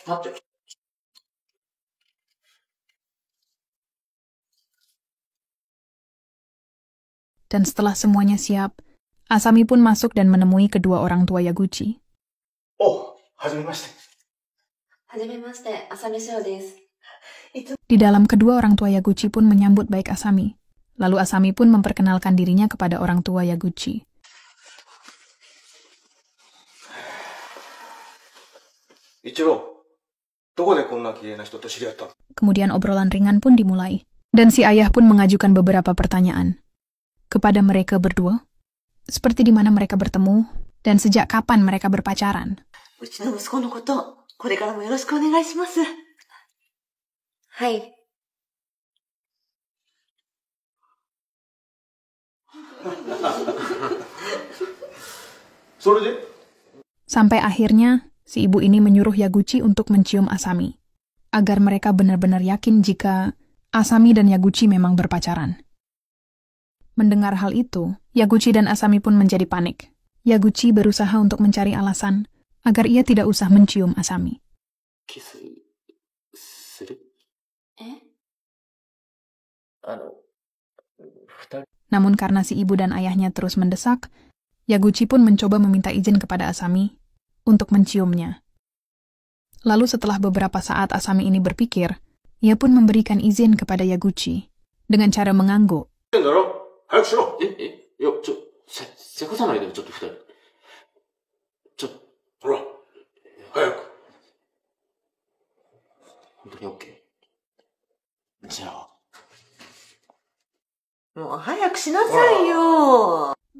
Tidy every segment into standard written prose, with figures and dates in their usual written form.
待って。Dan setelah semuanya siap, Asami pun masuk dan menemui kedua orang tua Yaguchi. Oh, はじめまして。はじめまして、浅見翔です。Di dalam kedua orang tua Yaguchi pun menyambut baik Asami. Lalu Asami pun memperkenalkan dirinya kepada orang tua Yaguchi. Ichiro, どこでこんな綺麗な人と知り合ったの? Kemudian obrolan ringan pun dimulai. Dan si ayah pun mengajukan beberapa pertanyaan kepada mereka berdua. Seperti di mana mereka bertemu dan sejak kapan mereka berpacaran. うちの息子のこと、これからもよろしくお願いします。はい。それで? Sampai akhirnya, si ibu ini menyuruh Yaguchi untuk mencium Asami, agar mereka benar-benar yakin jika Asami dan Yaguchi memang berpacaran. Mendengar hal itu, Yaguchi dan Asami pun menjadi panik. Yaguchi berusaha untuk mencari alasan agar ia tidak usah mencium Asami. Namun karena si ibu dan ayahnya terus mendesak, Yaguchi pun mencoba meminta izin kepada Asami untuk menciumnya. Lalu setelah beberapa saat Asami ini berpikir, ia pun memberikan izin kepada Yaguchi dengan cara mengangguk.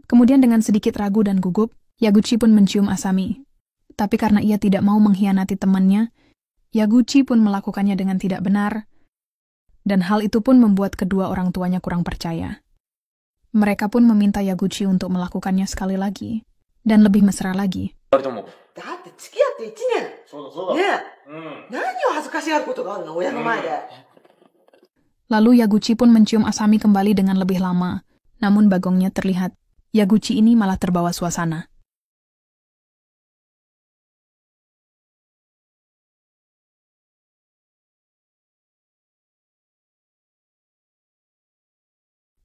Kemudian dengan sedikit ragu dan gugup, Yaguchi pun mencium Asami. Tapi karena ia tidak mau mengkhianati temannya, Yaguchi pun melakukannya dengan tidak benar, dan hal itu pun membuat kedua orang tuanya kurang percaya. Mereka pun meminta Yaguchi untuk melakukannya sekali lagi, dan lebih mesra lagi. Lalu Yaguchi pun mencium Asami kembali dengan lebih lama, namun bagongnya terlihat. Yaguchi ini malah terbawa suasana.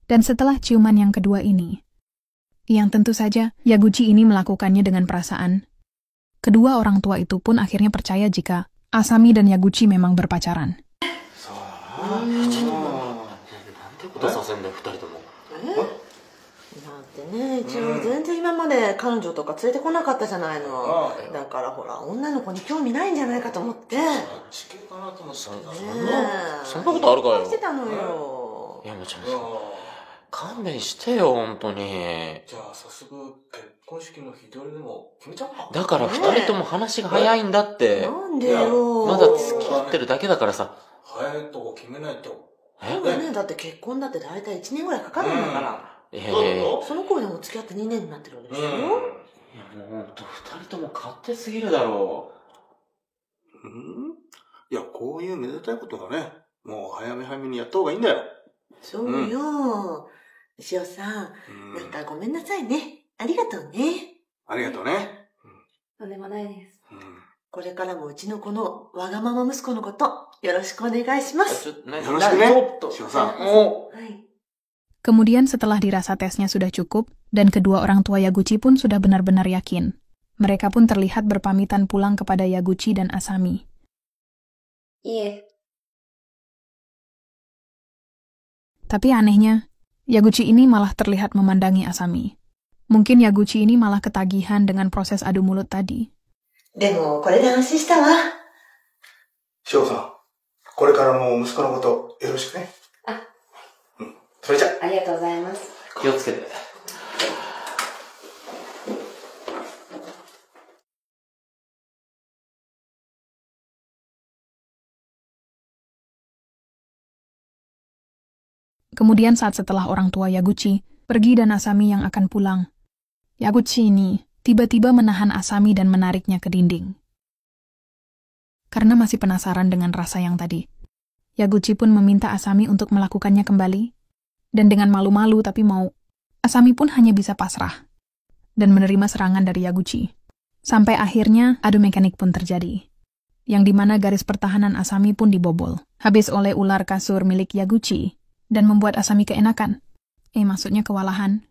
Dan setelah ciuman yang kedua ini, yang tentu saja Yaguchi ini melakukannya dengan perasaan, kedua orang tua itu pun akhirnya percaya jika Asami dan Yaguchi memang berpacaran. Kemudian setelah dirasa tesnya sudah cukup, dan kedua orang tua Yaguchi pun sudah benar-benar yakin, mereka pun terlihat berpamitan pulang kepada Yaguchi dan Asami. Iya. Tapi anehnya, Yaguchi ini malah terlihat memandangi Asami. Mungkin Yaguchi ini malah ketagihan dengan proses adu mulut tadi. Shio-san, これからも息子のことよろしくね。それじゃ。ありがとうございます。気をつけて。Kemudian setelah orang tua Yaguchi pergi dan Asami yang akan pulang, Yaguchi ini tiba-tiba menahan Asami dan menariknya ke dinding. Karena masih penasaran dengan rasa yang tadi, Yaguchi pun meminta Asami untuk melakukannya kembali, dan dengan malu-malu tapi mau, Asami pun hanya bisa pasrah dan menerima serangan dari Yaguchi. Sampai akhirnya adu mekanik pun terjadi. yang dimana garis pertahanan Asami pun dibobol, habis oleh ular kasur milik Yaguchi, dan membuat Asami keenakan. Maksudnya kewalahan.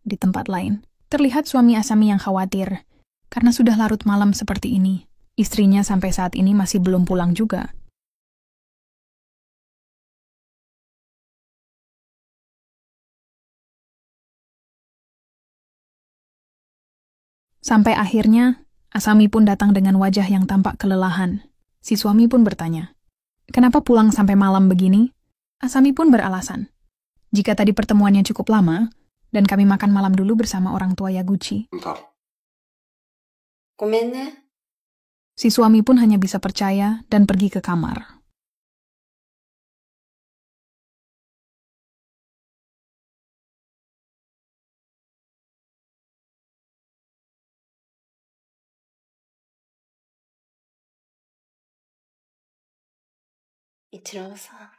Di tempat lain, terlihat suami Asami yang khawatir, karena sudah larut malam seperti ini. Istrinya sampai saat ini masih belum pulang juga. Sampai akhirnya, Asami pun datang dengan wajah yang tampak kelelahan. Si suami pun bertanya, "Kenapa pulang sampai malam begini?" Asami pun beralasan, "Jika tadi pertemuannya cukup lama, dan kami makan malam dulu bersama orang tua Yaguchi." Bentar. ごめんね。 Si suami pun hanya bisa percaya dan pergi ke kamar. Ichiro-san.